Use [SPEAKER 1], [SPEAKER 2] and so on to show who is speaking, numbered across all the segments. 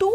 [SPEAKER 1] 2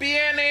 [SPEAKER 2] PNA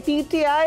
[SPEAKER 1] PTI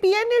[SPEAKER 1] PNA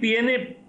[SPEAKER 3] PNA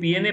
[SPEAKER 3] PNA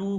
[SPEAKER 3] 2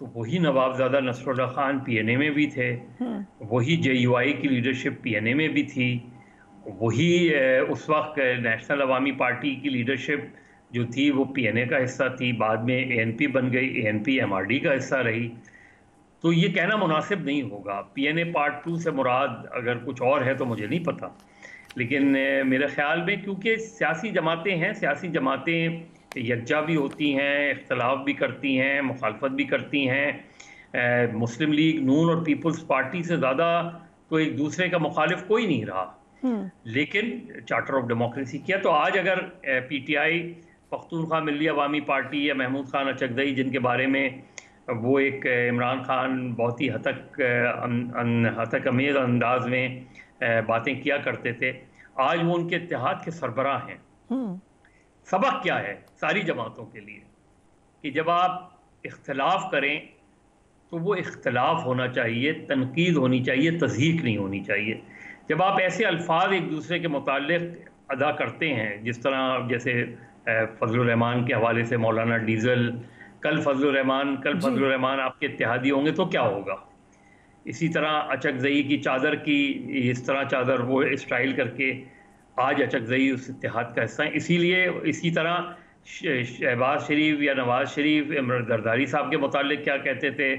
[SPEAKER 3] تو وہی نوابزادہ نصر اللہ خان پی N اے میں بھی تھے، وہی جے یو آئی کی لیڈرشپ پی این اے میں بھی تھی، وہی اس وقت نیشنل عوامی پارٹی کی لیڈرشپ جو تھی وہ پی این اے کا حصہ تھی، بعد میں اے این پی بن گئی، A N P M R D کا حصہ رہی. تو یہ کہنا مناسب نہیں ہوگا. پی این اے پارٹ 2 سے مراد اگر کچھ اور ہے تو مجھے نہیں پتہ، لیکن میرے خیال میں کیونکہ سیاسی جماعتیں ہیں، سیاسی جماعتیں یکجا بھی ہوتی ہیں، اختلاف بھی کرتی ہیں، مخالفت بھی کرتی ہیں. مسلم لیگ نون اور پیپلز پارٹی سے زیادہ تو ایک دوسرے کا مخالف کوئی نہیں رہا، لیکن چارٹر آف ڈیموکریسی کیا. تو آج اگر پی ٹی آئی، پختونخوا ملی عوامی پارٹی یا محمود خان اچکزئی، جن کے بارے میں وہ ایک عمران خان بہت ہی ہتک امیز انداز میں باتیں کیا کرتے تھے، آج وہ ان کے اتحاد کے سربراہ ہیں. سبق کیا ہے ساری جماعتوں کے لیے کہ جب آپ اختلاف کریں تو وہ اختلاف ہونا چاہیے، تنقید ہونی چاہیے، تضحیک نہیں ہونی چاہیے. جب آپ ایسے الفاظ ایک دوسرے کے متعلق ادا کرتے ہیں، جس طرح جیسے فضل الرحمان کے حوالے سے مولانا ڈیزل، کل فضل الرحمان آپ کے اتحادی ہوں گے تو کیا ہوگا. اسی طرح اچکزئی کی چادر کی اس طرح چادر وہ اسٹائل کر کے آج اچکزئی اس اتحاد کا حصہ ہیں. اسی لیے اسی طرح شہباز شریف یا نواز شریف زرداری صاحب کے متعلق کیا کہتے تھے،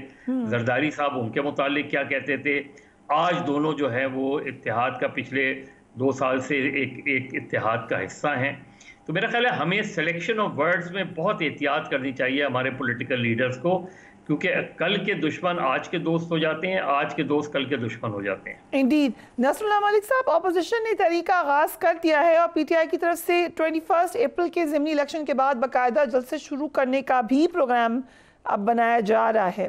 [SPEAKER 3] زرداری صاحب ان کے متعلق کیا کہتے تھے. آج دونوں جو ہیں وہ اتحاد کا پچھلے 2 سال سے ایک اتحاد کا حصہ ہیں. تو میرا خیال ہے ہمیں سلیکشن آف ورڈز میں بہت احتیاط کرنی چاہیے ہمارے پولیٹیکل لیڈرز کو، کیونکہ کل کے دشمن آج کے دوست ہو جاتے ہیں، آج کے دوست کل کے دشمن ہو جاتے ہیں.
[SPEAKER 1] انڈیڈ. نصر اللہ ملک صاحب، اپوزیشن نے طریقہ آغاز کر دیا ہے اور پی ٹی آئی کی طرف سے 21 اپریل کے ضمنی الیکشن کے بعد باقاعدہ جلسے شروع کرنے کا بھی پروگرام اب بنایا جا رہا ہے.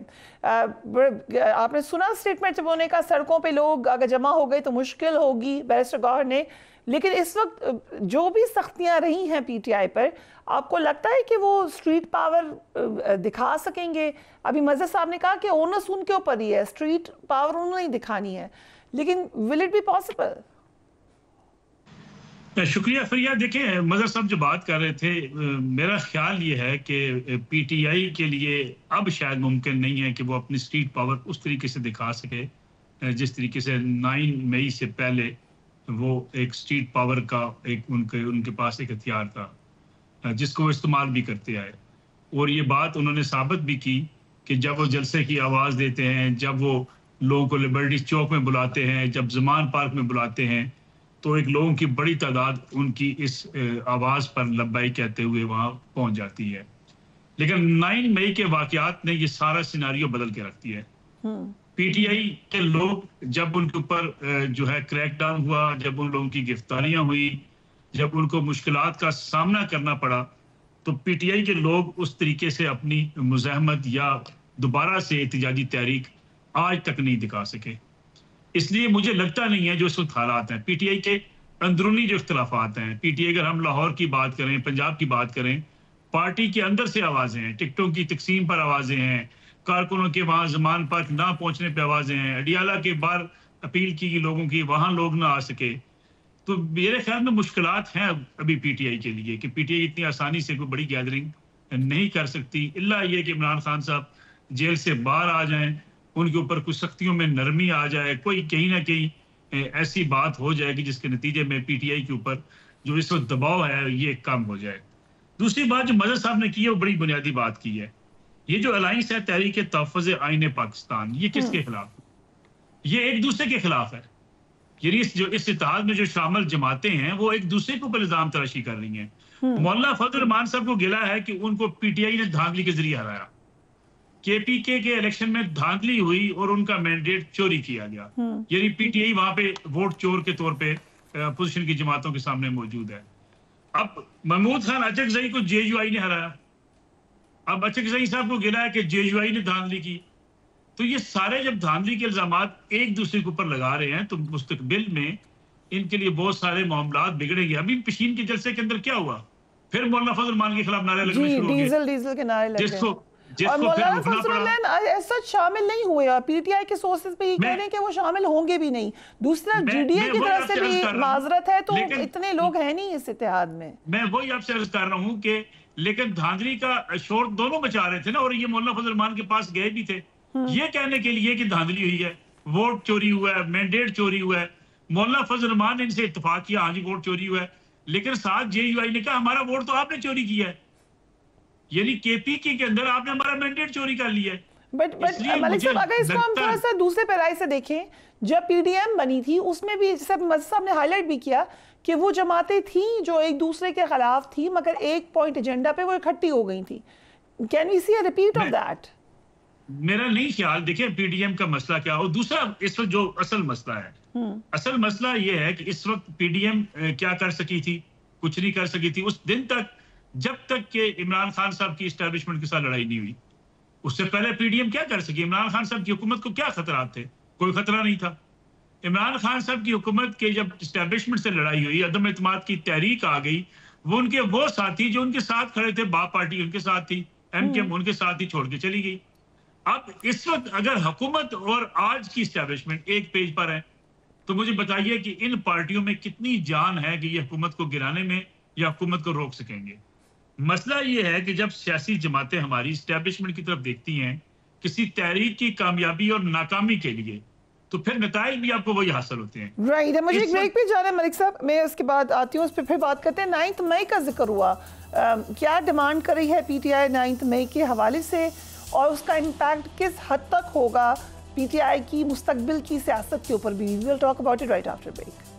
[SPEAKER 1] آپ نے سنا اسٹیٹمنٹ جب ہونے کا، سڑکوں پہ لوگ اگر جمع ہو گئے تو مشکل ہوگی بیرسٹر گوہر نے، لیکن اس وقت جو بھی سختیاں رہی ہیں پی ٹی آئی پر، آپ کو لگتا ہے کہ وہ اسٹریٹ پاور دکھا سکیں گے؟ ابھی مظہر صاحب نے کہا کہ اونس ان کے اوپر ہی ہے، اسٹریٹ پاور انہوں نے دکھانی ہے، لیکن ول اٹ بی پاسبل؟
[SPEAKER 4] شکریہ فریہ. دیکھیں مظہر صاحب جو بات کر رہے تھے، میرا خیال یہ ہے کہ پی ٹی آئی کے لیے اب شاید ممکن نہیں ہے کہ وہ اپنی اسٹریٹ پاور اس طریقے سے دکھا سکے جس طریقے سے 9 مئی سے پہلے وہ ایک اسٹریٹ پاور کا ان کے پاس ایک ہتھیار تھا جس کو وہ استعمال بھی کرتے آئے. اور یہ بات انہوں نے ثابت بھی کی کہ جب وہ جلسے کی آواز دیتے ہیں، جب وہ لوگوں کو لبرٹی چوک میں بلاتے ہیں، جب زمان پارک میں بلاتے ہیں، تو ایک لوگوں کی بڑی تعداد ان کی اس آواز پر لبائی کہتے ہوئے وہاں پہنچ جاتی ہے. لیکن 9 مئی کے واقعات نے یہ سارا سیناریو بدل کے رکھ دیا ہے. پی ٹی آئی کے لوگ جب ان کے اوپر جو ہے کریک ڈاؤن ہوا، جب ان لوگوں کی گرفتاریاں ہوئی، جب ان کو مشکلات کا سامنا کرنا پڑا، تو پی ٹی آئی کے لوگ اس طریقے سے اپنی مزاحمت یا دوبارہ سے احتجاجی تحریک آج تک نہیں دکھا سکے. اس لیے مجھے لگتا نہیں ہے جو اس وقت حالات ہیں پی ٹی آئی کے اندرونی جو اختلافات ہیں، پی ٹی آئی اگر ہم لاہور کی بات کریں، پنجاب کی بات کریں، پارٹی کے اندر سے آوازیں ہیں، ٹکٹوں کی تقسیم پر آوازیں ہیں، کارکنوں کے وہاں زمان پارک نہ پہنچنے پہ آوازیں ہیں، اڈیالہ کے باہر اپیل کی لوگوں کی وہاں لوگ نہ آ سکے. تو میرے خیال میں مشکلات ہیں ابھی پی ٹی آئی کے لیے کہ پی ٹی آئی اتنی آسانی سے کوئی بڑی گیدرنگ نہیں کر سکتی، الا یہ کہ عمران خان صاحب جیل سے باہر آ جائیں، ان کے اوپر کچھ سختیوں میں نرمی آ جائے، کوئی کہیں نہ کہیں ایسی بات ہو جائے کہ جس کے نتیجے میں پی ٹی آئی کے اوپر جو اس وقت دباؤ ہے یہ کم ہو جائے. دوسری بات جو مظہر صاحب نے کی ہے وہ بڑی بنیادی بات کی ہے. یہ جو الائنس ہے تحریک تحفظ آئین پاکستان، یہ کس کے خلاف؟ یہ ایک دوسرے کے خلاف ہے. یعنی جو اس اتحاد میں جو شامل جماعتیں ہیں وہ ایک دوسرے کے اوپر الزام تراشی کر رہی ہیں. مولانا فضل الرحمان صاحب کو گلا ہے کہ ان کو پی ٹی آئی نے دھاندلی کے ذریعے ہرایا، کے پی کے الیکشن میں دھاندلی ہوئی اور ان کا مینڈیٹ چوری کیا گیا. یعنی پی ٹی آئی وہاں پہ ووٹ چور کے طور پہ اپوزیشن کی جماعتوں کے سامنے موجود ہے. اب محمود خان اچکزئی کو جے یو آئی نے ہرایا، اب اچکزئی صاحب کو گلا ہے کہ جے یو آئی نے دھاندلی کی. تو یہ سارے جب دھاندلی کے الزامات ایک دوسرے کے اوپر لگا رہے ہیں تو مستقبل میں ان کے لیے بہت سارے معاملات بگڑیں گے. ابھی پشین کے جلسے کے اندر کیا ہوا؟ پھر مولانا فضل الرحمان کے خلاف نعرے لگنے شروع ہو گئے،
[SPEAKER 1] ڈیزل کے نعرے لگ گئے. اور مولانا فضل الرحمان ایسا شامل نہیں ہوئے اور پی ٹی آئی کے سورسز پہ یہ کہہ رہے ہیں کہ وہ شامل ہوں گے بھی نہیں. دوسرا جی ڈی اے کی طرف سے بھی معذرت ہے, تو اتنے لوگ ہیں نہیں اس اتحاد میں.
[SPEAKER 4] میں وہی آپ سے عرض کر رہا ہوں کہ لیکن دھاندلی کا شور دونوں مچا رہے تھے نا, اور یہ مولانا فضل الرحمان کے پاس گئے بھی تھے یہ کہنے کے لیے کہ دھاندلی ہوئی ہے, ووٹ چوری ہوا ہے, مینڈیٹ چوری ہوا ہے. مولانا فضل الرحمان نے ان سے اتفاق کیا ہاں جی ووٹ چوری ہوا ہے, لیکن ساتھ جے یو آئی نے کہا ہمارا ووٹ تو آپ نے چوری کیا ہے, یعنی کے پی کے اندر آپ نے ہمارا مینڈیٹ چوری کر لیا ہے.
[SPEAKER 1] بٹ ملک صاحب اگر اس کو ہم تھوڑا سا دوسرے پیرائی سے دیکھیں, جب پی ڈی ایم بنی تھی اس میں بھی جیسے مجید صاحب نے ہائی لائٹ بھی کیا کہ وہ جماعتیں تھیں جو ایک دوسرے کے خلاف تھی مگر ایک پوائنٹ ایجنڈا پہ وہ اکٹھی ہو گئی تھی. Can we see a repeat of that?
[SPEAKER 4] میرا نہیں خیال. دیکھیں پی ڈی ایم کا مسئلہ کیا, اور دوسرا اس وقت جو اصل مسئلہ ہے, اصل مسئلہ یہ ہے کہ اس وقت پی ڈی ایم کیا کر سکی تھی, کچھ نہیں کر سکی تھی اس دن تک جب تک کہ عمران خان صاحب کی اسٹیبلشمنٹ کے ساتھ لڑائی نہیں ہوئی. اس سے پہلے پی ڈی ایم کیا کر سکی؟ عمران خان صاحب کی حکومت کو کیا خطرات تھے؟ کوئی خطرہ نہیں تھا. عمران خان صاحب کی حکومت کے جب اسٹیبلشمنٹ سے لڑائی ہوئی, عدم اعتماد کی تحریک آ گئی, وہ ان کے وہ ساتھی جو ان کے ساتھ کھڑے تھے, باپ پارٹی ان کے ساتھ تھی, ایم کے ان کے ساتھ ہی چھوڑ کے چلی گئی. اب اس وقت اگر حکومت اور آج کی اسٹیبلشمنٹ ایک پیج پر ہے تو مجھے بتائیے کہ ان پارٹیوں میں کتنی جان ہے کہ یہ حکومت کو گرانے میں یا حکومت کو روک سکیں گے. مسئلہ یہ ہے کہ جب سیاسی جماعتیں ہماری اسٹیبلشمنٹ کی طرف دیکھتی ہیں کسی تحریک کی کامیابی اور ناکامی کے لیے, تو پھر نتائج بھی آپ کو وہی حاصل ہوتے ہیں.
[SPEAKER 1] رائٹ, مجھے ایک بریک پہ جانا ہے ملک صاحب, میں اس کے بعد آتی ہوں, اس پہ پھر بات کرتے ہیں. 9 مئی کا ذکر ہوا, کیا ڈیمانڈ کر رہی ہے پی ٹی آئی 9 مئی کے حوالے سے, اور اس کا امپیکٹ کس حد تک ہوگا پی ٹی آئی کی مستقبل کی سیاست کے اوپر بھی. We will talk about it right after break.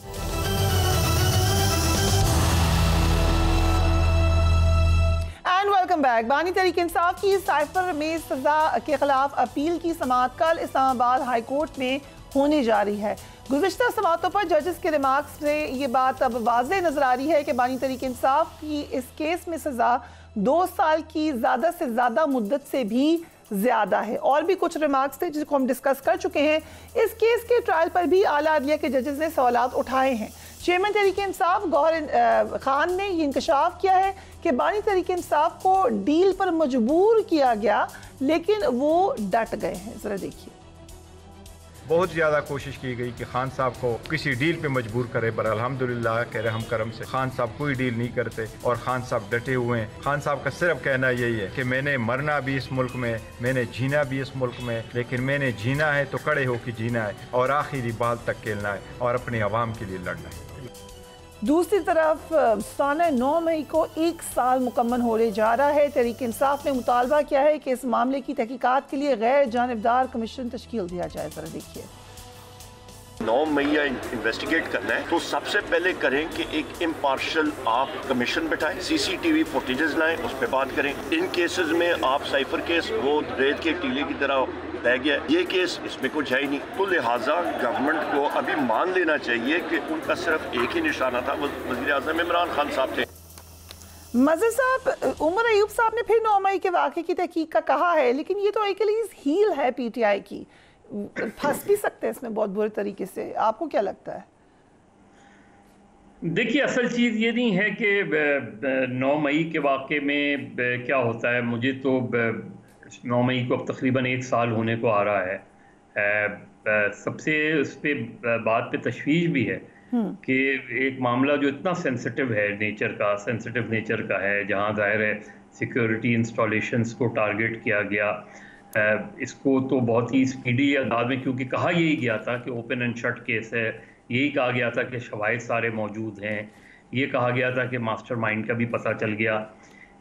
[SPEAKER 1] And welcome back. بانی تحریک انصاف کی سائفر میں سزا کے خلاف اپیل کی سماعت کل اسلام آباد ہائی کورٹ میں ہونے جا رہی ہے. گزشتہ سماعتوں پر ججز کے ریمارکس سے یہ بات اب واضح نظر آ رہی ہے کہ بانی تحریک انصاف کی اس کیس میں سزا 2 سال کی زیادہ سے زیادہ مدت سے بھی زیادہ ہے. اور بھی کچھ ریمارکس تھے جس کو ہم ڈسکس کر چکے ہیں. اس کیس کے ٹرائل پر بھی اعلیٰ عدلیہ کے ججز نے سوالات اٹھائے ہیں. چیئرمین تحریک انصاف گوہر خان نے یہ انکشاف کیا ہے کہ بانی تحریک انصاف کو ڈیل پر مجبور کیا گیا لیکن وہ ڈٹ گئے ہیں. ذرا دیکھیے.
[SPEAKER 5] بہت زیادہ کوشش کی گئی کہ خان صاحب کو کسی ڈیل پہ مجبور کرے, پر الحمدللہ کہ رحم کرم سے خان صاحب کوئی ڈیل نہیں کرتے اور خان صاحب ڈٹے ہوئے ہیں. خان صاحب کا صرف کہنا یہی ہے کہ میں نے مرنا بھی اس ملک میں, میں نے جینا بھی اس ملک میں, لیکن میں نے جینا ہے تو کڑے ہو کے جینا ہے اور آخری بال تک کھیلنا ہے اور اپنے عوام کے لیے لڑنا ہے.
[SPEAKER 1] دوسری طرف سانحہ 9 مئی کو 1 سال مکمل ہونے جا رہا ہے. تحریک انصاف نے مطالبہ کیا ہے کہ اس معاملے کی تحقیقات کے لیے غیر جانبدار کمیشن تشکیل دیا جائے. ذرا دیکھیے.
[SPEAKER 6] 9 مئی انویسٹیگیٹ کرنا ہے تو سب سے پہلے کریں کہ ایک امپارشل آپ کمیشن بٹھائیں, سی سی ٹی وی فوٹیجز لائیں, اس پہ بات کریں. ان کیسز میں آپ سائفر کیس وہ ریت کے ٹیلے کی طرح رہ گیا, یہ کیس اس میں کچھ ہے ہی نہیں. تو لہٰذا گورنمنٹ کو ابھی مان لینا چاہیے کہ ان کا صرف ایک ہی نشانہ تھا, وزیر اعظم عمران خان صاحب تھے.
[SPEAKER 1] مظہر صاحب, عمر ایوب صاحب نے پھر 9 مئی کے واقعے کی تحقیق کا کہا ہے, لیکن یہ تو ایکلیز ہیل ہے پی ٹی آئی کی, پھنس بھی سکتے ہیں اس میں بہت برے طریقے سے. آپ کو کیا لگتا ہے؟
[SPEAKER 3] دیکھیے اصل چیز یہ نہیں ہے کہ 9 مئی کے واقعے میں کیا ہوتا ہے. مجھے تو 9 مئی کو اب تقریباً 1 سال ہونے کو آ رہا ہے. سب سے اس پہ بات پہ تشویش بھی ہے کہ ایک معاملہ جو اتنا سینسٹیو ہے سینسٹیو نیچر کا ہے, جہاں ظاہر ہے سیکیورٹی انسٹالیشنز کو ٹارگٹ کیا گیا, اس کو تو بہت ہی اسپیڈی انداز میں, کیونکہ کہا یہی گیا تھا کہ اوپن اینڈ شٹ کیس ہے, یہی کہا گیا تھا کہ شواہد سارے موجود ہیں, یہ کہا گیا تھا کہ ماسٹر مائنڈ کا بھی پتہ چل گیا,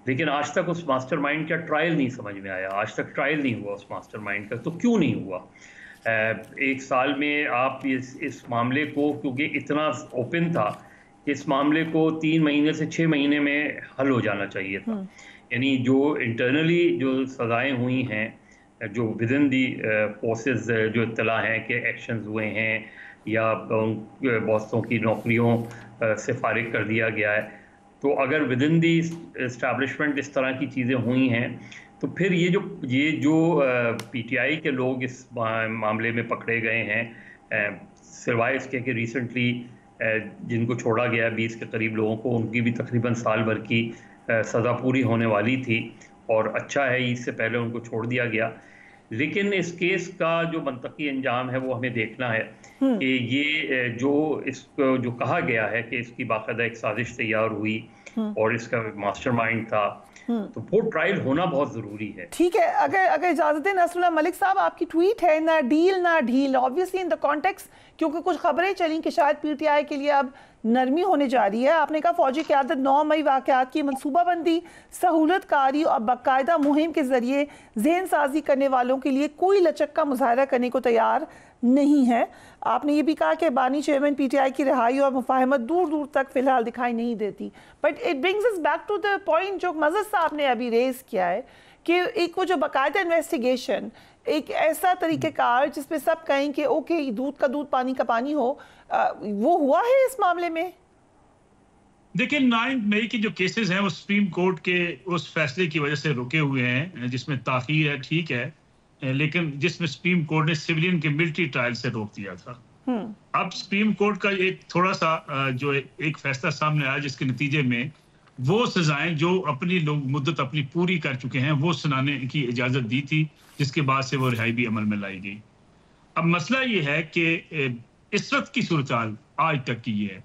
[SPEAKER 3] لیکن آج تک اس ماسٹر مائنڈ کا ٹرائل نہیں سمجھ میں آیا. آج تک ٹرائل نہیں ہوا اس ماسٹر مائنڈ کا. تو کیوں نہیں ہوا؟ 1 سال میں آپ اس معاملے کو, کیونکہ اتنا اوپن تھا کہ اس معاملے کو 3 مہینے سے 6 مہینے میں حل ہو جانا چاہیے تھا. یعنی جو انٹرنلی جو سزائیں ہوئی ہیں, جو ودن دی فورسز جو اطلاع ہیں کہ ایکشنز ہوئے ہیں یا بوسوں کی نوکریوں سے فارغ کر دیا گیا ہے, تو اگر ودن دی اسٹیبلشمنٹ اس طرح کی چیزیں ہوئی ہیں تو پھر یہ جو پی ٹی آئی کے لوگ اس معاملے میں پکڑے گئے ہیں, سوائے اس کے کہ ریسنٹلی جن کو چھوڑا گیا 20 کے قریب لوگوں کو, ان کی بھی تقریباً سال بھر کی سزا پوری ہونے والی تھی, اور اچھا ہے عید سے پہلے ان کو چھوڑ دیا گیا. لیکن اس کیس کا جو منطقی انجام ہے وہ ہمیں دیکھنا ہے کہ یہ جو کہا گیا ہے کہ اس کی باقاعدہ ایک سازش تیار ہوئی اور اس کا ماسٹر مائنڈ تھا, تو وہ ٹرائل ہونا بہت ضروری ہے.
[SPEAKER 1] ٹھیک ہے, اگر اجازت دیں نصر اللہ ملک صاحب, آپ کی ٹویٹ ہے نہ ڈیل نہ ڈھیل, obviously in the context, کیونکہ کچھ خبریں چلیں کہ شاید پی ٹی آئی کے لیے اب نرمی ہونے جا رہی ہے. آپ نے کہا فوجی قیادت 9 مئی واقعات کی منصوبہ بندی, سہولت کاری اور باقاعدہ مہم کے ذریعے ذہن سازی کرنے والوں کے لیے کوئی لچک کا مظاہرہ کرنے کو تیار نہیں ہے. آپ نے یہ بھی کہا کہ بانی چیئرمین پی ٹی آئی کی رہائی اور مفاہمت دور دور تک فی الحال دکھائی نہیں دیتی. But it brings us back to the point جو مظہر صاحب نے ابھی ریز کیا ہے کہ ایک وہ جو باقاعدہ انویسٹیگیشن, ایک ایسا طریقہ کار جس پہ سب کہیں کہ اوکے دودھ کا دودھ پانی کا پانی ہو, وہ ہوا ہے اس معاملے میں؟
[SPEAKER 4] دیکھیں 9 مئی کی جو کیسز ہیں وہ سپریم کورٹ کے اس فیصلے کی وجہ سے رکے ہوئے ہیں جس میں تاخیر ہے, ٹھیک ہے, لیکن جس میں سپریم کورٹ نے سیولین کے ملٹری ٹرائل سے روک دیا تھا. اب سپریم کورٹ کا ایک تھوڑا سا جو ایک فیصلہ سامنے آیا جس کے نتیجے میں وہ سزائیں جو اپنی لوگ مدت اپنی پوری کر چکے ہیں وہ سنانے کی اجازت دی تھی, جس کے بعد سے وہ رہائی بھی عمل میں لائی گئی. اب مسئلہ یہ ہے کہ اس وقت کی صورتحال آج تک کی یہ ہے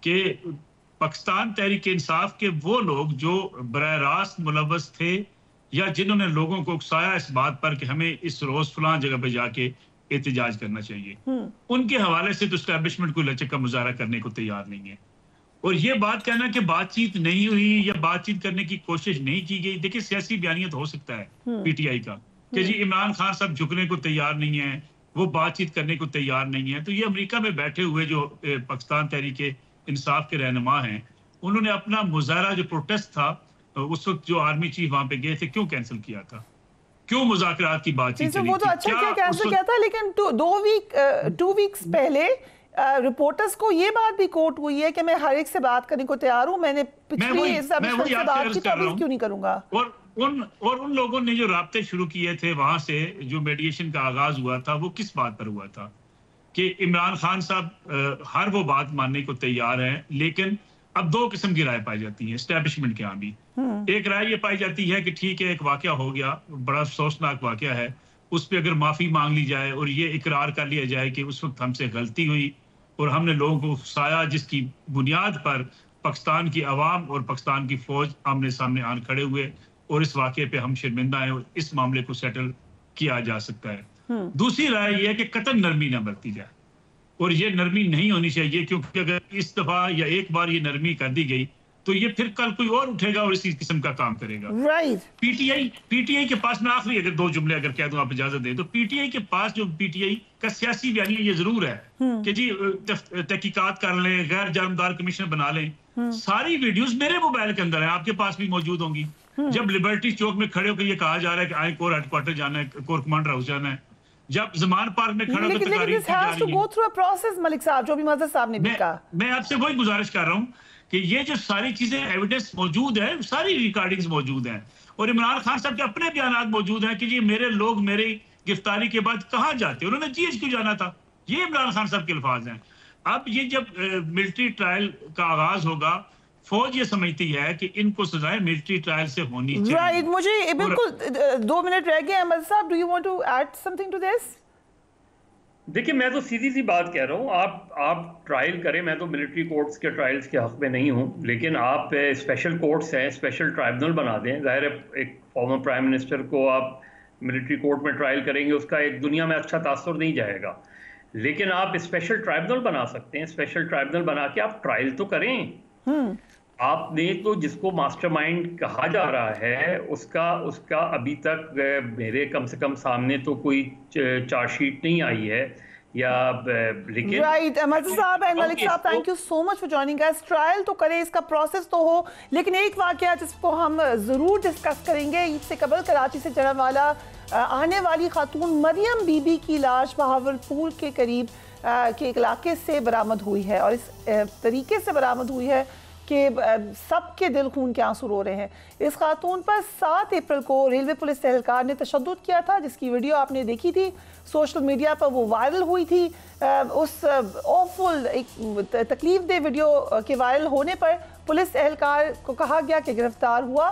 [SPEAKER 4] کہ پاکستان تحریک انصاف کے وہ لوگ جو براہ راست ملوث تھے یا جنہوں نے لوگوں کو اکسایا اس بات پر کہ ہمیں اس روز فلاں جگہ پہ جا کے احتجاج کرنا چاہیے, ان کے حوالے سے تو اسٹیبلشمنٹ کوئی لچک کا مظاہرہ کرنے کو تیار نہیں ہے. اور یہ بات کہنا کہ بات چیت نہیں ہوئی یا بات چیت کرنے کی کوشش نہیں کی گئی, دیکھیں سیاسی بیانیت ہو سکتا ہے پی ٹی آئی کا کہ جی عمران خان صاحب جھکنے کو تیار نہیں ہیں, وہ بات چیت کرنے کو تیار نہیں ہے, تو یہ امریکہ میں بیٹھے ہوئے جو پاکستان تحریک انصاف کے رہنما ہیں انہوں نے اپنا مظاہرہ جو پروٹیسٹ تھا اس وقت جو آرمی چیف وہاں پہ گئے تھے کیوں کینسل کیا تھا, کیوں مذاکرات کی بات چیت چلی
[SPEAKER 1] وہ تو اچھا کیا کینسل کیا تھا, لیکن 2 ویکس پہلے رپورٹرز کو یہ بات بھی کوٹ ہوئی ہے کہ میں ہر ایک سے بات کرنے کو تیار ہوں, میں نے پچھلی اسٹیبلشمنٹ سے بات کی تو ابھی کیوں نہیں کروں گا.
[SPEAKER 4] اور ان لوگوں نے جو رابطے شروع کیے تھے وہاں سے جو میڈیشن کا آغاز ہوا تھا وہ کس بات پر ہوا تھا کہ عمران خان صاحب ہر وہ بات ماننے کو تیار ہیں, لیکن اب 2 قسم کی رائے پائی جاتی ہیں اسٹیبلشمنٹ کے ہاں بھی. ایک رائے یہ پائی جاتی ہے کہ ٹھیک ہے ایک واقعہ ہو گیا, بڑا افسوسناک واقعہ ہے, اس پہ اگر معافی مانگ لی جائے اور یہ اقرار کر لیا جائے کہ اس وقت ہم سے غلطی ہوئی اور ہم نے لوگوں کو اکسایا جس کی بنیاد پر پاکستان کی عوام اور پاکستان کی فوج آمنے سامنے آن کھڑے ہوئے اور اس واقعے پہ ہم شرمندہ ہیں اور اس معاملے کو سیٹل کیا جا سکتا ہے. دوسری رائے یہ ہے کہ قطعاً نرمی نہ برتی جائے, اور یہ نرمی نہیں ہونی چاہیے کیونکہ اگر اس دفعہ یا ایک بار یہ نرمی کر دی گئی تو یہ پھر کل کوئی اور اٹھے گا اور اسی قسم کا کام کرے گا. پی ٹی آئی کے پاس, میں آخری اگر 2 جملے اگر کہہ دوں آپ اجازت دیں, تو پی ٹی آئی کے پاس جو پی ٹی آئی کا سیاسی بیانیہ یہ ضرور ہے کہ جی تحقیقات کر لیں, غیر جانبدار کمیشن بنا لیں. ساری ویڈیوز میرے موبائل کے اندر ہیں, آپ کے پاس بھی موجود ہوں گی. جب لبرٹی چوک میں کھڑے ہو کے یہ کہا جا رہا ہے کہ آئیں کور ہیڈ کوارٹر جانا ہے, کور کمانڈر ہاؤس جانا ہے, جب زمان پارک میں کھڑا ہو کے تقاریر کی جا رہی ہے.
[SPEAKER 1] ملک صاحب جو بھی مظہر صاحب نے بھی کہا,
[SPEAKER 4] میں آپ سے وہی گزارش کر رہا ہوں کہ یہ جو ساری چیزیں ایویڈنس موجود ہے, ساری ریکارڈنگز موجود ہیں, اور عمران خان صاحب کے اپنے بیانات موجود ہیں کہ جی میرے لوگ میری گرفتاری کے بعد کہاں جاتے, انہوں نے جی ایچ کیو جانا تھا, یہ عمران خان صاحب کے الفاظ ہیں. اب یہ جب ملٹری ٹرائل کا آغاز ہوگا, فوج یہ سمجھتی ہے کہ ان کو سزائیں ملٹری ٹرائل سے ہونی چاہیے.
[SPEAKER 1] رائٹ, مجھے بالکل 2 منٹ رہ گئے. احمد صاحب, do you want to add something to this?
[SPEAKER 3] دیکھیں میں تو سیدھی سی بات کہہ رہا ہوں, آپ ٹرائل کریں, میں تو ملٹری کورٹس کے ٹرائلز کے حق میں نہیں ہوں, لیکن آپ اسپیشل کورٹس ہیں, اسپیشل ٹرائبنل بنا دیں. ظاہر ہے ایک فارمر پرائم منسٹر کو آپ ملٹری کورٹ میں ٹرائل کریں گے, اس کا ایک دنیا میں اچھا تاثر نہیں جائے گا, لیکن آپ اسپیشل ٹرائبنل بنا سکتے ہیں. اسپیشل ٹرائبنل بنا کے آپ ٹرائل تو کریں. آپ نے تو جس کو ماسٹر مائنڈ کہا جا رہا ہے اس کا ابھی تک میرے کم سے کم سامنے تو کوئی چارج شیٹ نہیں آئی ہے یا لیکن
[SPEAKER 1] رائٹ. احمد صاحب اینڈ ملک صاحب, thank you so much for joining us. Trial تو کرے, اس کا پروسیس تو ہو, لیکن ایک واقعہ جس کو ہم ضرور ڈسکس کریں گے, عید سے قبل کراچی سے جڑوالا آنے والی خاتون مریم بی بی کی لاش بہاولپور کے قریب کے ایک علاقے سے برآمد ہوئی ہے, اور اس طریقے سے برآمد ہوئی ہے کہ سب کے دل خون کے آنسو رو رہے ہیں. اس خاتون پر 7 اپریل کو ریلوے پولیس اہلکار نے تشدد کیا تھا, جس کی ویڈیو آپ نے دیکھی تھی سوشل میڈیا پر, وہ وائرل ہوئی تھی. اس اوفل ایک تکلیف دہ ویڈیو کے وائرل ہونے پر پولیس اہلکار کو کہا گیا کہ گرفتار ہوا,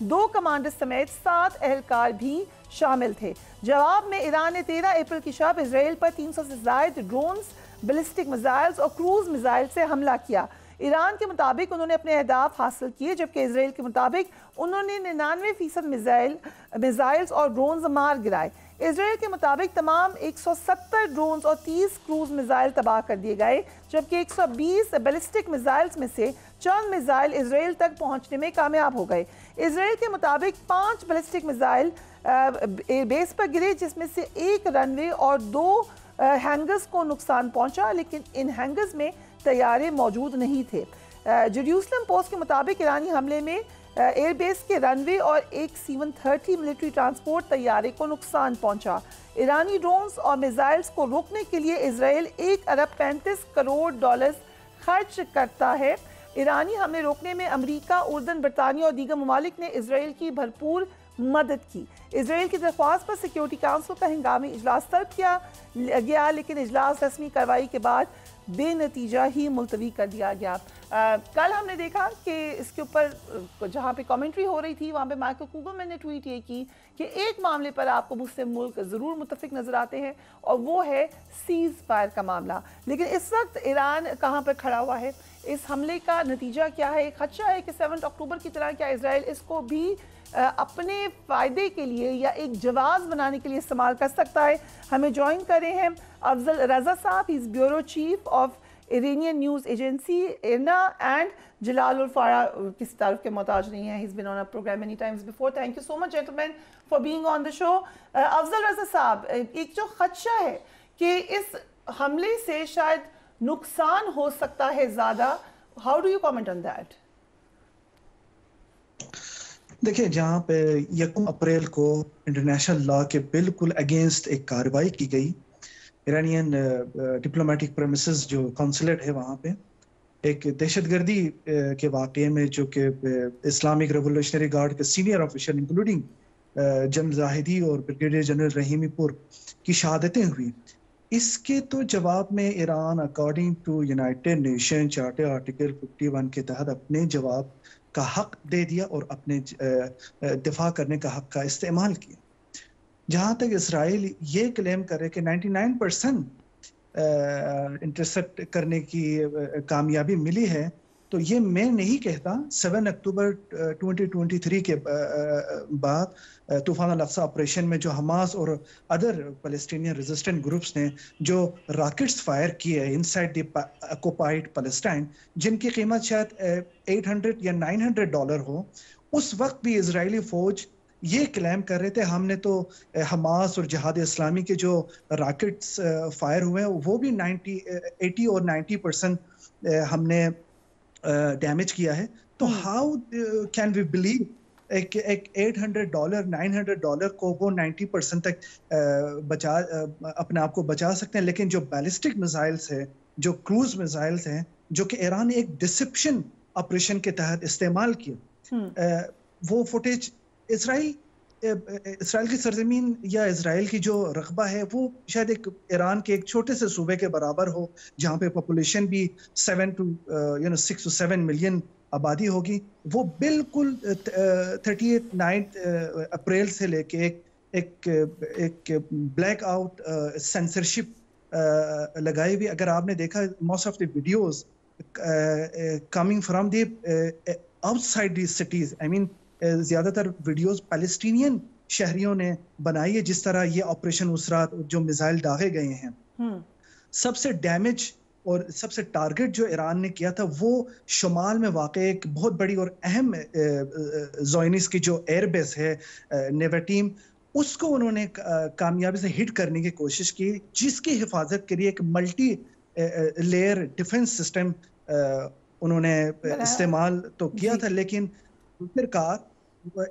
[SPEAKER 1] 2 کمانڈر سمیت 7 اہلکار بھی شامل تھے۔ جواب میں ایران نے 13 اپریل کی شب اسرائیل پر 300 سے زائد ڈرونز، بیلسٹک میزائلز اور کروز میزائل سے حملہ کیا۔ ایران کے مطابق انہوں نے اپنے اہداف حاصل کیے، جبکہ اسرائیل کے مطابق انہوں نے 99% میزائلز اور ڈرونز مار گرائے۔ اسرائیل کے مطابق تمام 170 ڈرونز اور 30 کروز میزائل تباہ کر دیے گئے، جبکہ 120 بیلسٹک میزائلز میں سے چند میزائل اسرائیل تک پہنچنے میں کامیاب ہو گئے۔ اسرائیل کے مطابق 5 بیلسٹک میزائل ایئر بیس پر گرے، جس میں سے 1 رن وے اور 2 ہینگرز کو نقصان پہنچا، لیکن ان ہینگرز میں طیارے موجود نہیں تھے۔ جیروسلم پوسٹ کے مطابق ایرانی حملے میں ایئر بیس کے رن وے اور ایک C-130 ملٹری ٹرانسپورٹ طیارے کو نقصان پہنچا۔ ایرانی ڈرونز اور میزائلز کو روکنے کے لیے اسرائیل $1.35 کروڑ خرچ کرتا ہے۔ ایرانی حملے روکنے میں امریکہ، اردن، برطانیہ اور دیگر ممالک نے اسرائیل کی بھرپور مدد کی۔ اسرائیل کی درخواست پر سیکیورٹی کونسل کا ہنگامی اجلاس طلب کیا گیا، لیکن اجلاس رسمی کارروائی کے بعد بے نتیجہ ہی ملتوی کر دیا گیا۔ کل ہم نے دیکھا کہ اس کے اوپر جہاں پہ کامنٹری ہو رہی تھی وہاں پہ مائیکل کوگلمین نے ٹویٹ یہ کی کہ ایک معاملے پر آپ کو مسلم ملک ضرور متفق نظر آتے ہیں اور وہ ہے سیز فائر کا معاملہ، لیکن اس وقت ایران کہاں پر کھڑا ہوا ہے؟ اس حملے کا نتیجہ کیا ہے؟ ایک خدشہ ہے کہ 7 اکتوبر کی طرح کیا اسرائیل اس کو بھی اپنے فائدے کے لیے یا ایک جواز بنانے کے لیے استعمال کر سکتا ہے؟ ہمیں جوائن کر رہے ہیں Afzal Raza sahab, he is bureau chief of Iranian news agency IRNA, and Jalal Alfara کسی تعارف کے محتاج نہیں ہے، he's been on our program many times before. Thank you so much gentlemen for being on the show. افضل رضا صاحب، ایک جو خدشہ ہے کہ اس حملے سے شاید نقصان ہو سکتا ہے زیادہ، how do you comment on that؟
[SPEAKER 7] دیکھیں، جہاں پہ 1 اپریل کو انٹرنیشنل لا کے بالکل اگینسٹ ایک کارروائی کی گئی، ایرانین ڈپلومیٹک پریمیسز جو کونسلیٹ ہے وہاں پہ ایک دہشت گردی کے واقعے میں جو کہ اسلامک ریولوشنری گارڈ کے سینئر آفیسر انکلوڈنگ جنرل زاہدی اور بریگیڈیئر جنرل رحیمی پور کی شہادتیں ہوئی، اس کے تو جواب میں Iran according to United Nation charter article 51 کے تحت اپنے جواب کا حق دے دیا اور اپنے دفاع کرنے کا حق کا استعمال کیا۔ جہاں تک اسرائیل یہ کلیم کرے کہ 99% انٹرسپٹ کرنے کی کامیابی ملی ہے، تو یہ میں نہیں کہتا۔ 7 اکتوبر 2023 کے بعد طوفان الاقصی آپریشن میں جو حماس اور ادر فلسطینین ریزسٹنٹ گروپس نے جو راکٹس فائر کیے انسائڈ دی آکوپائڈ فلسطین، جن کی قیمت شاید $800 یا $900 ہو، اس وقت بھی اسرائیلی فوج یہ کلیم کر رہے تھے ہم نے تو حماس اور جہاد اسلامی کے جو راکٹس فائر ہوئے ہیں وہ بھی 80 اور 90% ہم نے ڈیمیج کیا ہے۔ تو ہاؤ کین وی بلیو ایک $800 $900 کو وہ 90% تک اپنے آپ کو بچا سکتے ہیں، لیکن جو بیلسٹک میزائلز ہیں، جو کروز میزائلز ہیں، جو کہ ایران نے ایک ڈسپشن آپریشن کے تحت استعمال کیا، وہ فوٹیج اسرائیل کی سرزمین یا اسرائیل کی جو رقبہ ہے وہ شاید ایک ایران کے ایک چھوٹے سے صوبے کے برابر ہو، جہاں پہ پاپولیشن بھی 6 to 7 ملین آبادی ہوگی۔ وہ بالکل 38 اپریل سے لے کے ایک بلیک آؤٹ سینسرشپ لگائی ہوئی۔ اگر آپ نے دیکھا most of the videos coming from the outside the cities, I mean زیادہ تر ویڈیوز پیلسٹینین شہریوں نے بنائی ہے، جس طرح یہ آپریشن اس رات جو میزائل داغے گئے ہیں۔ سب سے ڈیمیج اور سب سے ٹارگٹ جو ایران نے کیا تھا وہ شمال میں واقع ایک بہت بڑی اور اہم زائنس کی جو ایئر بیس ہے نیویٹیم، اس کو انہوں نے کامیابی سے ہٹ کرنے کی کوشش کی، جس کی حفاظت کے لیے ایک ملٹی لیئر ڈیفنس سسٹم انہوں نے استعمال تو کیا تھا، لیکن آخرکار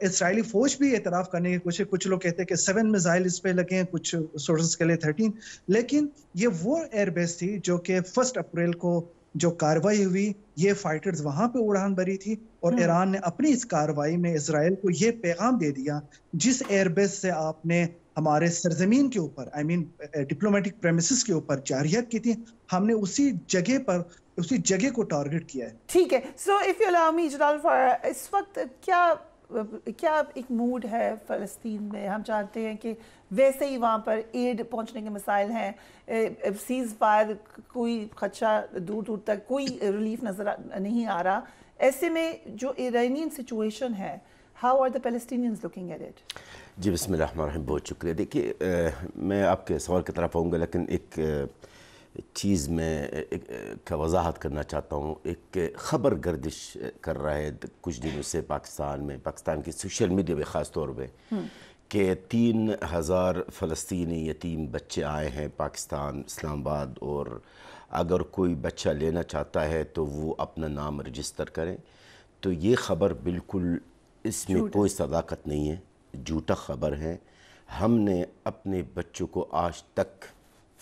[SPEAKER 7] اسرائیلی فوج بھی اعتراف کرنے کی کوشش، کچھ لوگ کہتے ہیں کہ 7 میزائل اس پہ لگے ہیں، کچھ سورسز کے لیے 13، لیکن یہ وہ ایئر بیس تھی جو کہ 1 اپریل کو جو کاروائی ہوئی، یہ فائٹرز وہاں پہ اڑان بھری تھی، اور ایران نے اپنی اس کاروائی میں اسرائیل کو یہ پیغام دے دیا، جس ایئر بیس سے آپ نے ہمارے سرزمین کے اوپر، آئی مین ڈپلومیٹک پریمیسز کے اوپر جارحیت کی تھی، ہم نے اسی جگہ کو ٹارگٹ کیا ہے۔
[SPEAKER 1] ٹھیک ہے، سو اف یو الاؤ می جلال، اس وقت کیا کیا ایک موڈ ہے فلسطین میں؟ ہم چاہتے ہیں کہ ویسے ہی وہاں پر ایڈ پہنچنے کے مسائل ہیں، سیز فائر کوئی خدشہ دور دور تک کوئی ریلیف نظر نہیں آ رہا، ایسے میں جو ایرانین سچویشن ہے، how are the Palestinians looking at it?
[SPEAKER 8] جی بسم اللہ الرحمن الرحیم، بہت شکریہ. دیکھیے میں آپ کے سوال کی طرف آؤں گا، لیکن ایک چیز میں کا وضاحت کرنا چاہتا ہوں. ایک خبر گردش کر رہا ہے کچھ دنوں سے پاکستان کی سوشل میڈیا پہ خاص طور پہ کہ 3000 فلسطینی یتیم بچے آئے ہیں پاکستان اسلام آباد، اور اگر کوئی بچہ لینا چاہتا ہے تو وہ اپنا نام رجسٹر کریں. تو یہ خبر بالکل اس میں کوئی صداقت نہیں ہے، جھوٹا خبر ہے. ہم نے اپنے بچوں کو آج تک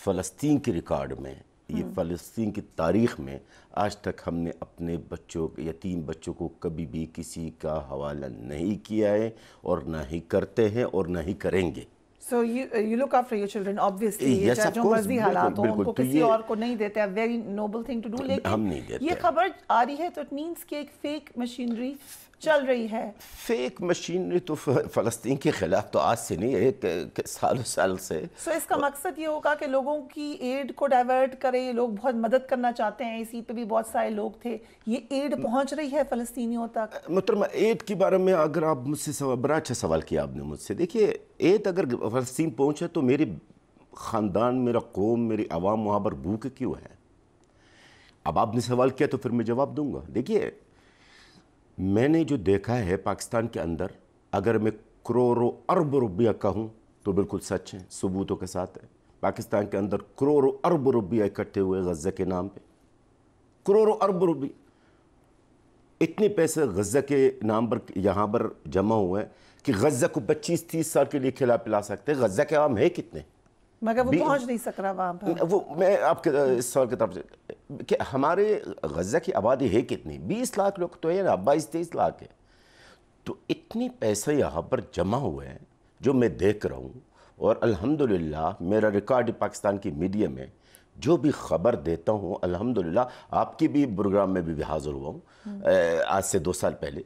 [SPEAKER 8] فلسطین کے ریکارڈ میں، یہ فلسطین کی تاریخ میں آج تک ہم نے اپنے بچوں یتیم بچوں کو کبھی بھی کسی کا حوالہ نہیں کیا ہے، اور نہ ہی کرتے ہیں اور نہ ہی کریں گے.
[SPEAKER 1] So you look after your children, obviously.
[SPEAKER 8] Yes, of
[SPEAKER 1] جو
[SPEAKER 8] course,
[SPEAKER 1] مرضی حالات ہوں ان کو کسی اور کو نہیں دیتے. A very noble thing to do. لیکن یہ خبر آ رہی ہے تو it means کہ ایک فیک مشینری چل رہی ہے.
[SPEAKER 8] فیک مشینری تو فلسطین کے خلاف تو آج سے نہیں، ایک سال سے.
[SPEAKER 1] سو اس کا مقصد یہ ہوگا کہ لوگوں کی ایڈ کو ڈائیورٹ کرے، لوگ بہت مدد کرنا چاہتے ہیں، اسی پہ بھی بہت سارے لوگ تھے. یہ ایڈ پہنچ رہی ہے فلسطینیوں تک؟
[SPEAKER 8] محترمہ، ایڈ کے بارے میں اگر آپ مجھ سے بڑا اچھا سوال کیا آپ نے مجھ سے. دیکھیے ایڈ اگر فلسطین پہنچے تو میری خاندان، میرا قوم، میری عوام وہاں پر بھوکے کیوں ہے؟ اب آپ نے سوال کیا تو پھر میں جواب دوں گا. دیکھیے میں نے جو دیکھا ہے پاکستان کے اندر، اگر میں کروڑوں ارب روپیہ کہوں تو بالکل سچ ہے، ثبوتوں کے ساتھ ہے. پاکستان کے اندر کروڑوں ارب روپیہ اکٹھے ہوئے غزہ کے نام پہ، کروڑوں ارب روپیہ. اتنے پیسے غزہ کے نام پر یہاں پر جمع ہوئے کہ غزہ کو 25-30 سال کے لیے کھلا پلا سکتے. غزہ کے عوام ہے کتنے؟
[SPEAKER 1] مگر وہ پہنچ نہیں سک رہا وہاں پر.
[SPEAKER 8] وہ میں آپ کے اس سوال کی طرف سے کہ ہمارے غزہ کی آبادی ہے کتنی؟ 20 لاکھ لوگ تو ہے نا، 22-23 لاکھ ہے. تو اتنی پیسے یہاں پر جمع ہوئے ہیں جو میں دیکھ رہا ہوں، اور الحمدللہ میرا ریکارڈ پاکستان کی میڈیا میں جو بھی خبر دیتا ہوں، الحمدللہ آپ کی بھی پروگرام میں بھی حاضر ہوا ہوں آج سے 2 سال پہلے،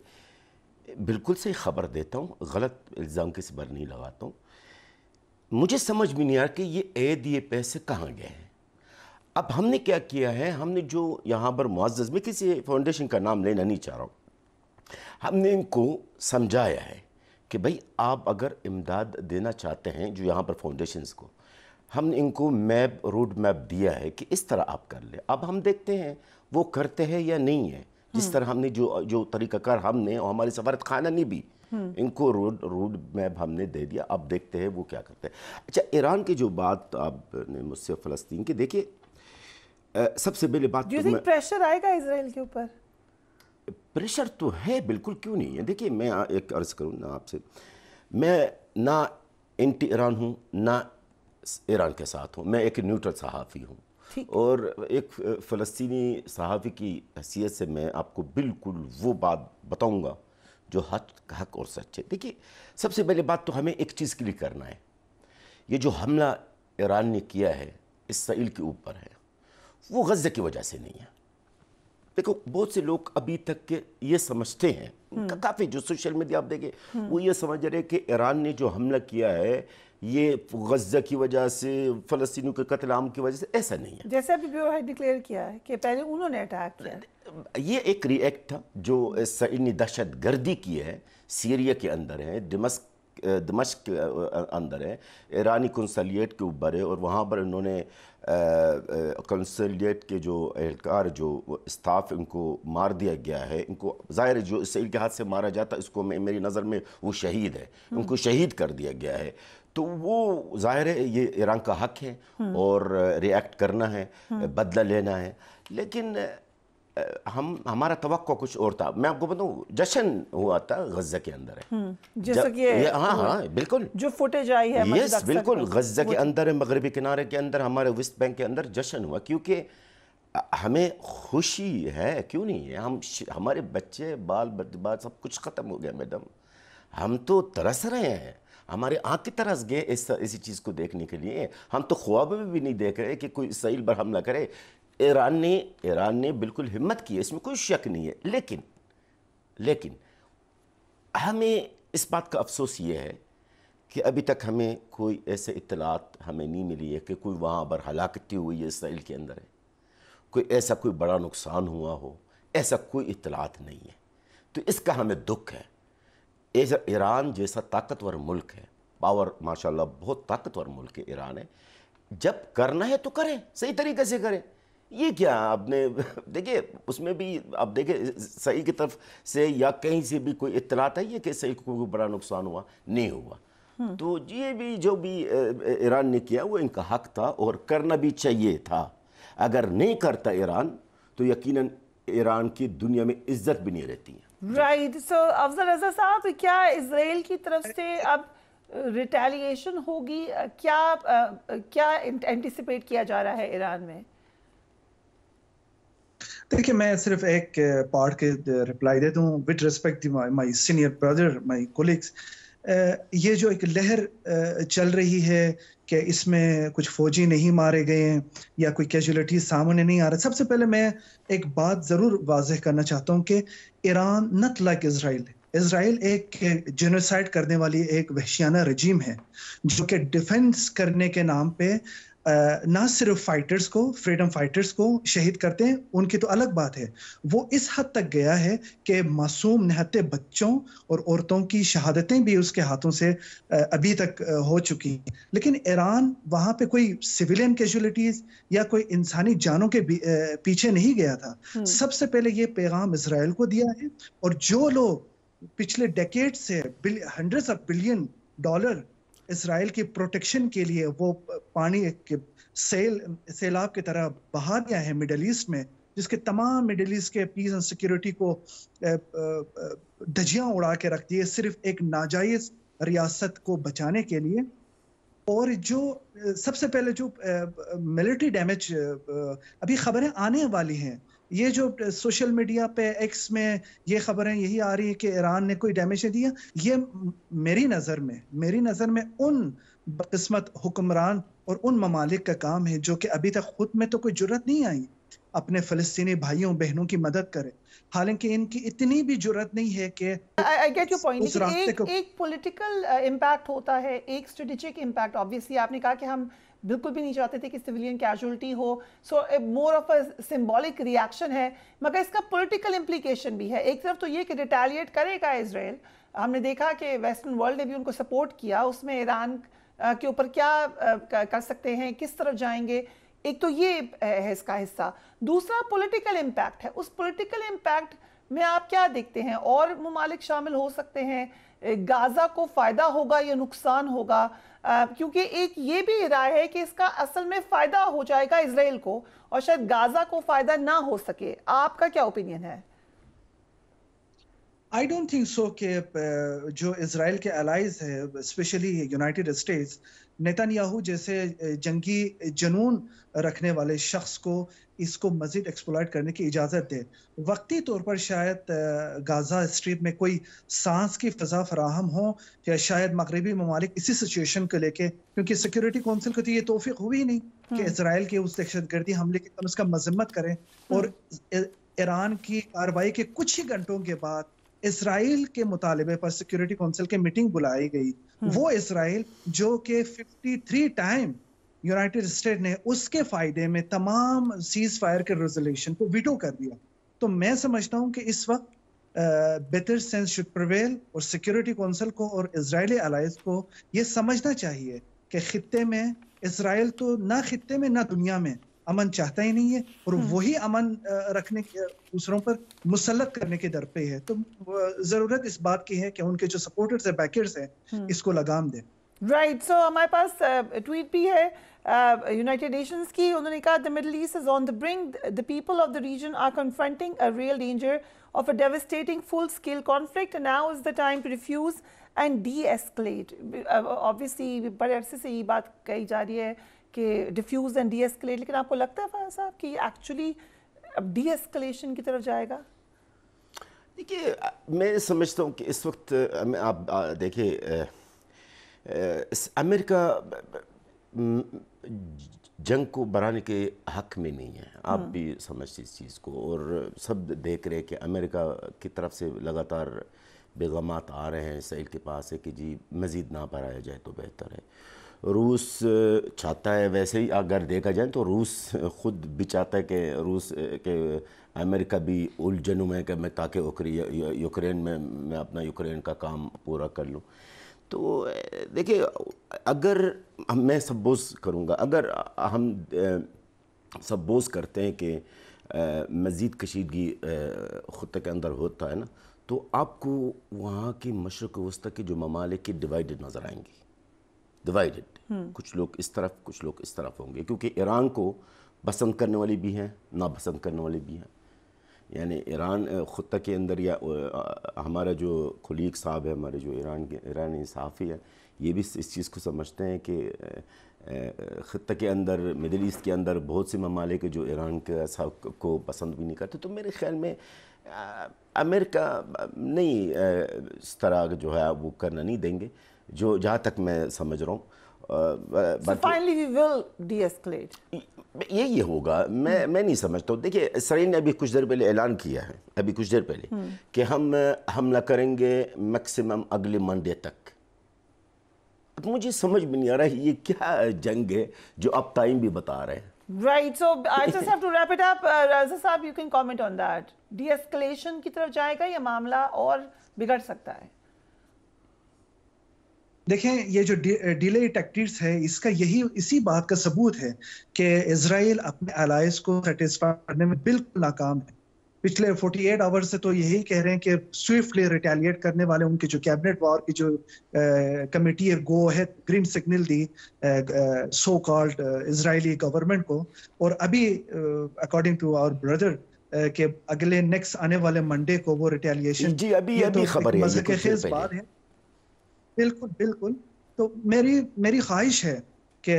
[SPEAKER 8] بالکل صحیح خبر دیتا ہوں، غلط الزام کسی پر نہیں لگاتا ہوں. مجھے سمجھ بھی نہیں آ رہا کہ یہ پیسے کہاں گئے ہیں. اب ہم نے کیا کیا ہے، ہم نے جو یہاں پر معزز، میں کسی فاؤنڈیشن کا نام لینا نہیں چاہ رہا ہوں، ہم نے ان کو سمجھایا ہے کہ بھائی آپ اگر امداد دینا چاہتے ہیں جو یہاں پر فاؤنڈیشنز کو، ہم نے ان کو روڈ میپ دیا ہے کہ اس طرح آپ کر لیں. اب ہم دیکھتے ہیں وہ کرتے ہیں یا نہیں ہے. جس طرح ہم نے جو طریقہ کار ہم نے اور ہماری سفارت خانہ نے بھی ان کو روڈ میپ ہم نے دے دیا. اب دیکھتے ہیں وہ کیا کرتے ہیں. اچھا، ایران کی جو بات آپ نے مجھ سے فلسطین کی، دیکھیے سب سے پہلے بات،
[SPEAKER 1] پریشر آئے گا اسرائیل کے اوپر؟
[SPEAKER 8] پریشر تو ہے، بالکل کیوں نہیں ہے. دیکھیے میں ایک عرض کروں نا آپ سے، میں نہ اینٹی ایران ہوں نہ ایران کے ساتھ ہوں، میں ایک نیوٹرل صحافی ہوں، اور ایک فلسطینی صحافی کی حیثیت سے میں آپ کو بالکل وہ بات بتاؤں گا جو حق اور سچ ہے. دیکھیے سب سے پہلے بات تو ہمیں ایک چیز کلیئر کرنا ہے، یہ جو حملہ ایران نے کیا ہے اسرائیل کے اوپر ہے، وہ غزہ کی وجہ سے نہیں ہے. دیکھو بہت سے لوگ ابھی تک کے یہ سمجھتے ہیں، کافی جو سوشل میڈیا آپ دیکھیں وہ یہ سمجھ رہے کہ ایران نے جو حملہ کیا ہے یہ غزہ کی وجہ سے، فلسطینیوں کے قتل عام کی وجہ سے. ایسا نہیں ہے.
[SPEAKER 1] جیسے ابھی بیورو ہیڈ ڈکلیئر کیا ہے کہ پہلے انہوں نے اٹیک کیا.
[SPEAKER 8] یہ ایک ری ایکٹ تھا جو اسرائیل نے دہشت گردی کی ہے، سیریا کے اندر ہے، دمشق کے اندر ہے، ایرانی کنسلیٹ کے اوپر ہے، اور وہاں پر انہوں نے کنسلیٹ کے جو اہلکار، جو اسٹاف، ان کو مار دیا گیا ہے. ان کو ظاہر ہے جو اسرائیل کے ہاتھ سے مارا جاتا اس کو میری نظر میں وہ شہید ہے، ان کو شہید کر دیا گیا ہے. تو وہ ظاہر ہے یہ ایران کا حق ہے اور ری ایکٹ کرنا ہے، بدلہ لینا ہے. لیکن ہمارا توقع کچھ اور تھا. میں آپ کو بتاؤں جشن ہوا تھا غزہ کے اندر ہے،
[SPEAKER 1] جیسا کہ
[SPEAKER 8] ہاں بالکل
[SPEAKER 1] جو فوٹیج آئی ہے،
[SPEAKER 8] یس بالکل غزہ کے اندر، مغربی کنارے کے اندر، ہمارے ویسٹ بینک کے اندر جشن ہوا، کیونکہ ہمیں خوشی ہے. کیوں نہیں ہے؟ ہمارے بچے بال سب کچھ ختم ہو گیا میڈم. ہم تو ترس رہے ہیں، ہمارے آنکھ ترس گئے ایسی چیز کو دیکھنے کے لیے. ہم تو خواب میں بھی نہیں دیکھ رہے کہ کوئی اسرائیل پر حملہ کرے. ایران نے بالکل ہمت کی ہے، اس میں کوئی شک نہیں ہے. لیکن ہمیں اس بات کا افسوس یہ ہے کہ ابھی تک ہمیں کوئی ایسے اطلاعات ہمیں نہیں ملی ہے کہ کوئی وہاں پر ہلاکتی ہوئی ہے اسرائیل کے اندر ہے، کوئی ایسا کوئی بڑا نقصان ہوا ہو، ایسا کوئی اطلاعات نہیں ہے. تو اس کا ہمیں دکھ ہے. ایران جیسا طاقتور ملک ہے، پاور ماشاءاللہ بہت طاقتور ملک ہے ایران ہے، جب کرنا ہے تو کریں، صحیح طریقے سے کریں. یہ کیا آپ نے دیکھیں اس میں بھی آپ دیکھیں صحیح کی طرف سے یا کہیں سے بھی کوئی اطلاعات ہے کہ صحیح کو کوئی بڑا نقصان ہوا نہیں ہوا. تو یہ بھی جو بھی ایران نے کیا وہ ان کا حق تھا اور کرنا بھی چاہیے تھا. اگر نہیں کرتا ایران تو یقیناً ایران کی دنیا میں عزت بھی نہیں رہتی ہے.
[SPEAKER 1] رائٹ. سو افضل رضا صاحب، کیا اسرائیل کی طرف سے اب ریٹیلیشن ہوگی؟ کیا اینٹیسپیٹ کیا جا رہا ہے ایران میں؟
[SPEAKER 7] دیکھیں میں صرف ایک پارٹ کے رپلائی دیتا ہوں with respect my senior Brother my colleagues. یہ جو ایک لہر چل رہی ہے کہ اس میں کچھ فوجی نہیں مارے گئے ہیں یا کوئی کیجولیٹی سامنے نہیں آ رہا، سب سے پہلے میں ایک بات ضرور واضح کرنا چاہتا ہوں کہ ایران نٹ لائک اسرائیل. اسرائیل ایک جینوسائیڈ کرنے والی ایک وحشیانہ رجیم ہے جو کہ ڈیفنس کرنے کے نام پہ نہ صرف فائٹرز کو، فریڈم فائٹرز کو شہید کرتے ہیں، ان کی تو الگ بات ہے، وہ اس حد تک گیا ہے کہ معصوم نہتے بچوں اور عورتوں کی شہادتیں بھی اس کے ہاتھوں سے ابھی تک ہو چکی ہیں. لیکن ایران وہاں پہ کوئی سویلین کیجولیٹیز یا کوئی انسانی جانوں کے پیچھے نہیں گیا تھا. سب سے پہلے یہ پیغام اسرائیل کو دیا ہے، اور جو لوگ پچھلے ڈیکیڈ سے $100 بلین اسرائیل کی پروٹیکشن کے لیے وہ پانی کے سیلاب کی طرح بہا دیا ہے مڈل ایسٹ میں، جس کے تمام مڈل ایسٹ کے پیس اینڈ سیکیورٹی کو دھجیاں اڑا کے رکھ دیے صرف ایک ناجائز ریاست کو بچانے کے لیے. اور جو سب سے پہلے جو ملٹری ڈیمیج ابھی خبریں آنے والی ہیں، یہ جو سوشل میڈیا پہ ایکس میں یہ خبریں یہی آ رہی ہے کہ ایران نے کوئی ڈیمیج دیا، یہ میری نظر میں ان قسمت حکمران اور ان ممالک کا کام ہے جو کہ ابھی تک خود میں تو کوئی جرت نہیں آئی اپنے فلسطینی بھائیوں بہنوں کی مدد کرے، حالانکہ ان کی اتنی بھی جرت نہیں ہے کہ
[SPEAKER 1] ایک پولیٹیکل امپیکٹ ہوتا ہے، ایک اسٹریٹجک امپیکٹ. آبویسلی آپ نے کہا کہ ہم بالکل بھی نہیں چاہتے تھے کہ civilian casualty who, so more of a symbolic reaction ہے، مگر اس کا پولیٹیکل امپلیکیشن بھی ہے. ایک طرف تو یہ کہ ریٹیلیٹ کرے گا اسرائیل، ہم نے دیکھا کہ ویسٹرن ورلڈ نے بھی ان کو سپورٹ کیا، اس میں ایران کے اوپر کیا کر سکتے ہیں، کس طرف جائیں گے، ایک تو یہ ہے اس کا حصہ. دوسرا پولیٹیکل امپیکٹ ہے. اس پولیٹیکل امپیکٹ میں آپ کیا دیکھتے ہیں؟ اور ممالک شامل ہو سکتے ہیں؟ غازہ کو فائدہ ہوگا یا نقصان ہوگا؟ کیونکہ ایک یہ بھی رائے ہے کہ اس کا اصل میں فائدہ ہو جائے گا اسرائیل کو اور شاید غازہ کو فائدہ نہ ہو سکے. آپ کا کیا اوپینین ہے؟
[SPEAKER 7] I don't think so کہ جو اسرائیل کے allies ہے اسپیشلی یونائٹڈ اسٹیٹس، نیتن جیسے جنگی جنون رکھنے والے شخص کو اس کو مزید ایکسپلائٹ کرنے کی اجازت دے. وقتی طور پر شاید غازہ اسٹریپ میں کوئی سانس کی فضا فراہم ہو، یا شاید مغربی ممالک اسی سچویشن کو لے کے، کیونکہ سیکیورٹی کونسل کو تو یہ توفیق ہوئی نہیں کہ اسرائیل کے اس دہشت گردی حملے کی کم از کم مذمت کریں. اور ایران کی کارروائی کے کچھ ہی گھنٹوں کے بعد اسرائیل کے مطالبے پر سیکیورٹی کونسل کے میٹنگ بلائی گئی. وہ اسرائیل جو کہ 53 ٹائم یونائٹڈ اسٹیٹ نے اس کے فائدے میں تمام سیز فائر کے ریزولوشن کو ویٹو کر دیا. تو میں سمجھتا ہوں کہ اس وقت بیٹر سینس شوڈ پریویل، اور سیکیورٹی کونسل کو اور اسرائیلی الائز کو یہ سمجھنا چاہیے کہ خطے میں اسرائیل تو نہ خطے میں نہ دنیا میں امن چاہتا ہی نہیں ہے، اور وہی امن رکھنے کے دوسروں پر مسلط کرنے کے در پہ ہے. تو ضرورت اس بات کی ہے کہ ان کے جو سپورٹرز ہیں، بیکرز ہیں، اس کو لگام دیں.
[SPEAKER 1] رائٹ. سو ہمارے پاس ٹویٹ بھی ہے یونائٹڈ نیشنز کی. انہوں نے کہا the Middle East is on the brink. The people of the region are confronting a real danger of a devastating full-scale conflict, and now is the time to refuse and de-escalate. Obviously بڑے عرصے سے یہ بات کہی جا رہی ہے کہ ڈیفیوز اینڈ ڈی ایسکلیٹ، لیکن آپ کو لگتا ہے فیاض صاحب کہ ایکچولی اب ڈی ایسکلیشن کی طرف جائے گا؟
[SPEAKER 8] دیکھیے میں سمجھتا ہوں کہ اس وقت آپ دیکھیں امریکہ جنگ کو بڑھانے کے حق میں نہیں ہے. آپ بھی سمجھتے اس چیز کو، اور سب دیکھ رہے کہ امریکہ کی طرف سے لگاتار پیغامات آ رہے ہیں اسرائیل کے پاس ہے کہ جی مزید نہ بڑھایا جائے تو بہتر ہے. روس چاہتا ہے ویسے ہی اگر دیکھا جائے تو روس خود بھی چاہتا ہے کہ امریکہ بھی الجھنوں میں کہ میں تاکہ یوکرین میں اپنا یوکرین کا کام پورا کر لوں. تو دیکھیں اگر میں سپوز کروں گا، اگر ہم سپوز کرتے ہیں کہ مزید کشیدگی خطے کے اندر ہوتا ہے نا، تو آپ کو وہاں کی مشرق وسطی کے جو ممالک کی ڈیوائیڈڈ نظر آئیں گی. ڈیوائیڈڈ، کچھ لوگ اس طرف کچھ لوگ اس طرف ہوں گے، کیونکہ ایران کو پسند کرنے والے بھی ہیں، ناپسند کرنے والے بھی ہیں. یعنی ایران خطہ کے اندر، یا ہمارا جو خلیق صاحب ہے، ہمارے جو ایرانی صحافی ہے، یہ بھی اس چیز کو سمجھتے ہیں کہ خطہ کے اندر، مڈل ایسٹ کے اندر بہت سے ممالک جو ایران کے کو پسند بھی نہیں کرتے. تو میرے خیال میں امریکہ نہیں اس طرح جو ہے وہ کرنا نہیں دیں گے، جو جہاں تک میں سمجھ رہا ہوں.
[SPEAKER 1] So finally we will de-escalate.
[SPEAKER 8] یہی ہوگا. میں نہیں سمجھتا ہوں. دیکھیے اسرائیل نے ابھی کچھ دیر پہلے اعلان کیا ہے، ابھی کچھ دیر پہلے، کہ ہم حملہ کریں گے میکسیمم اگلے منڈے تک. اب مجھے سمجھ بھی نہیں آ رہا ہے یہ کیا جنگ ہے جو آپ ٹائم بھی بتا رہے ہیں.
[SPEAKER 1] Right, so I just have to wrap it up. Raza صاحب, you can comment on that. De-escalation کی طرف جائے گا یا معاملہ اور بگڑ سکتا ہے؟
[SPEAKER 7] دیکھیں یہ جو ڈیلے ٹیکٹکس ہے، اس کا اسی بات کا ثبوت ہے کہ اسرائیل اپنے الائز کو سیٹسفائی کرنے میں بالکل ناکام ہے. پچھلے 48 آور سے تو یہی کہہ رہے ہیں کہ سوئفٹلی ریٹیلیٹ کرنے والے ان کی جو کیبنٹ وار کی جو کمیٹی ہے گو ہے گرین سگنل دی سو کالڈ اسرائیلی گورنمنٹ کو. اور ابھی اکارڈنگ ٹو آور بردر کہ اگلے نیکسٹ آنے والے منڈے کو وہ ریٹیلیشن،
[SPEAKER 8] جی ابھی خبر ہے،
[SPEAKER 7] مذہب خیز بات ہے. بالکل بالکل. تو میری خواہش ہے کہ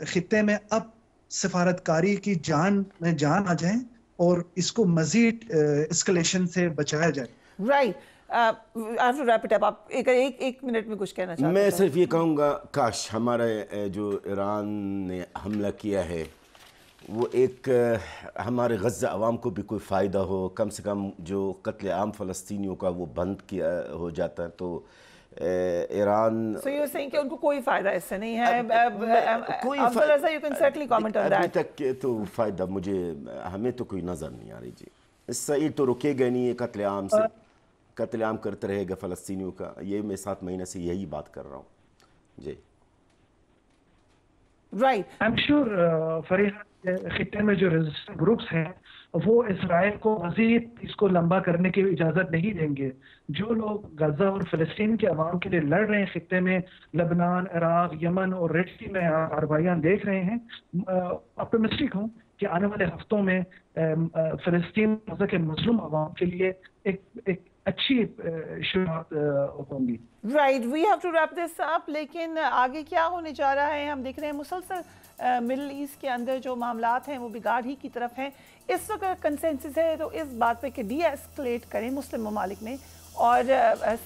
[SPEAKER 7] خطے میں اب سفارتکاری کی جان میں جان آ جائیں اور اس کو مزید اسکلیشن سے بچایا جائے.
[SPEAKER 1] Right. I have to wrap it up. آپ ایک منٹ میں کچھ کہنا چاہتے ہیں؟
[SPEAKER 8] میں صرف یہ کہوں گا کاش ہمارے جو ایران نے حملہ کیا ہے وہ ایک ہمارے غزہ عوام کو بھی کوئی فائدہ ہو. کم سے کم جو قتل عام فلسطینیوں کا وہ بند کیا ہو جاتا ہے. تو ایران
[SPEAKER 1] So you're saying کہ ان کو کوئی فائدہ اس سے نہیں ہے. افضل رضا, you can certainly comment on that.
[SPEAKER 8] ابھی تک تو فائدہ ہمیں تو کوئی نظر نہیں آ رہی. جی اسرائیل تو رکے گا نہیں قتل عام سے، قتل عام کرتے رہے گا فلسطینیوں کا. یہ میں 7 مہینے سے یہی بات کر رہا ہوں. جی
[SPEAKER 1] Right.
[SPEAKER 7] I'm sure فریحہ خطے میں جو ریزسٹنٹ گروپس ہیں وہ اسرائیل کو مزید اس کو لمبا کرنے کی اجازت نہیں دیں گے. جو لوگ غزہ اور فلسطین کے عوام کے لیے لڑ رہے ہیں خطے میں، لبنان، عراق، یمن اور ریڈ سی میں کارروائیاں دیکھ رہے ہیں، اپٹمسٹک ہوں کہ آنے والے ہفتوں میں فلسطین غزہ کے مظلوم عوام کے لیے ایک اچھی شروعات ہوں گی.
[SPEAKER 1] Right, we have to wrap this up. لیکن آگے کیا ہونے جا رہا ہے؟ ہم دیکھ رہے ہیں مسلسل مڈل ایسٹ کے اندر جو معاملات ہیں وہ بگاڑ ہی کی طرف ہیں. اس وقت کنسنسس ہے تو اس بات پہ کہ ڈی ایسکلیٹ کریں مسلم ممالک میں اور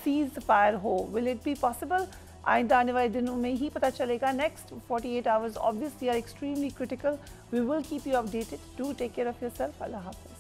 [SPEAKER 1] سیز فائر ہو. Will it be possible? آئندہ آنے والے دنوں میں ہی پتہ چلے گا. Next 48 hours obviously are extremely critical. We will keep you updated. Do take care of yourself. اللہ حافظ.